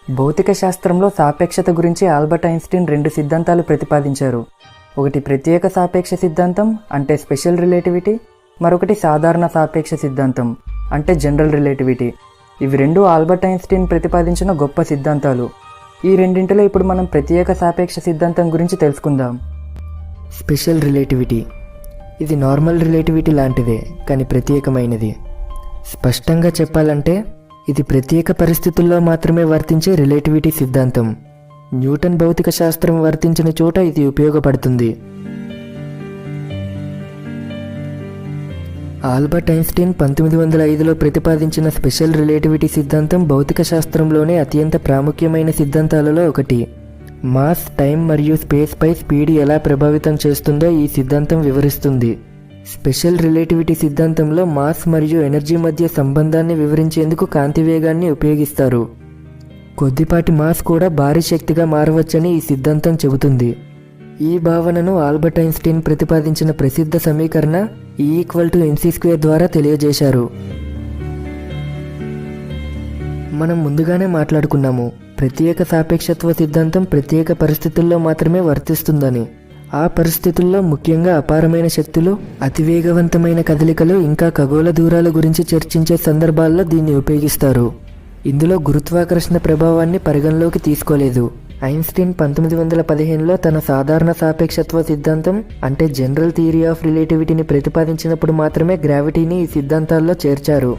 భౌతిక శాస్త్రంలో సాపేక్షత గురించి ఆల్బర్ట్ ఐన్స్టీన్ రెండు సిద్ధాంతాలు ప్రతిపాదించారు. ఒకటి ప్రత్యేక సాపేక్ష సిద్ధాంతం అంటే స్పెషల్ రిలేటివిటీ, మరొకటి సాధారణ సాపేక్ష సిద్ధాంతం అంటే జనరల్ రిలేటివిటీ. ఇవి రెండు ఆల్బర్ట్ ఐన్స్టీన్ ప్రతిపాదించిన గొప్ప సిద్ధాంతాలు. ఈ రెండింటిలో ఇప్పుడు మనం ప్రత్యేక సాపేక్ష సిద్ధాంతం గురించి తెలుసుకుందాం. స్పెషల్ రిలేటివిటీ ఇది నార్మల్ రిలేటివిటీ లాంటిదే, కానీ ప్రత్యేకమైనది. స్పష్టంగా చెప్పాలంటే ఇది ప్రత్యేక పరిస్థితుల్లో మాత్రమే వర్తించే రిలేటివిటీ సిద్ధాంతం. న్యూటన్ భౌతిక శాస్త్రం వర్తించిన చోట ఇది ఉపయోగపడుతుంది. ఆల్బర్ట్ ఐన్స్టీన్ 1905లో ప్రతిపాదించిన స్పెషల్ రిలేటివిటీ సిద్ధాంతం భౌతిక శాస్త్రంలోనే అత్యంత ప్రాముఖ్యమైన సిద్ధాంతాలలో ఒకటి. మాస్, టైం మరియు స్పేస్ పై స్పీడ్ ఎలా ప్రభావితం చేస్తుందో ఈ సిద్ధాంతం వివరిస్తుంది. స్పెషల్ రిలేటివిటీ సిద్ధాంతంలో మాస్ మరియు ఎనర్జీ మధ్య సంబంధాన్ని వివరించేందుకు కాంతి వేగాన్ని ఉపయోగిస్తారు. కొద్దిపాటి మాస్ కూడా భారీ శక్తిగా మారవచ్చని ఈ సిద్ధాంతం చెబుతుంది. ఈ భావనను ఆల్బర్ట్ ఐన్స్టీన్ ప్రతిపాదించిన ప్రసిద్ధ సమీకరణ E=mc² ద్వారా తెలియజేశారు. మనం ముందుగానే మాట్లాడుకున్నాము, ప్రత్యేక సాపేక్షత్వ సిద్ధాంతం ప్రత్యేక పరిస్థితుల్లో మాత్రమే వర్తిస్తుందని. ఆ పరిస్థితుల్లో ముఖ్యంగా అపారమైన శక్తులు, అతివేగవంతమైన కదలికలు, ఇంకా ఖగోళ దూరాల గురించి చర్చించే సందర్భాల్లో దీన్ని ఉపయోగిస్తారు. ఇందులో గురుత్వాకర్షణ ప్రభావాన్ని పరిగణలోకి తీసుకోలేదు. ఐన్స్టీన్ 1915లో తన సాధారణ సాపేక్షత్వ సిద్ధాంతం అంటే జనరల్ థియరీ ఆఫ్ రిలేటివిటీని ప్రతిపాదించినప్పుడు మాత్రమే గ్రావిటీని ఈ సిద్ధాంతాల్లో చేర్చారు.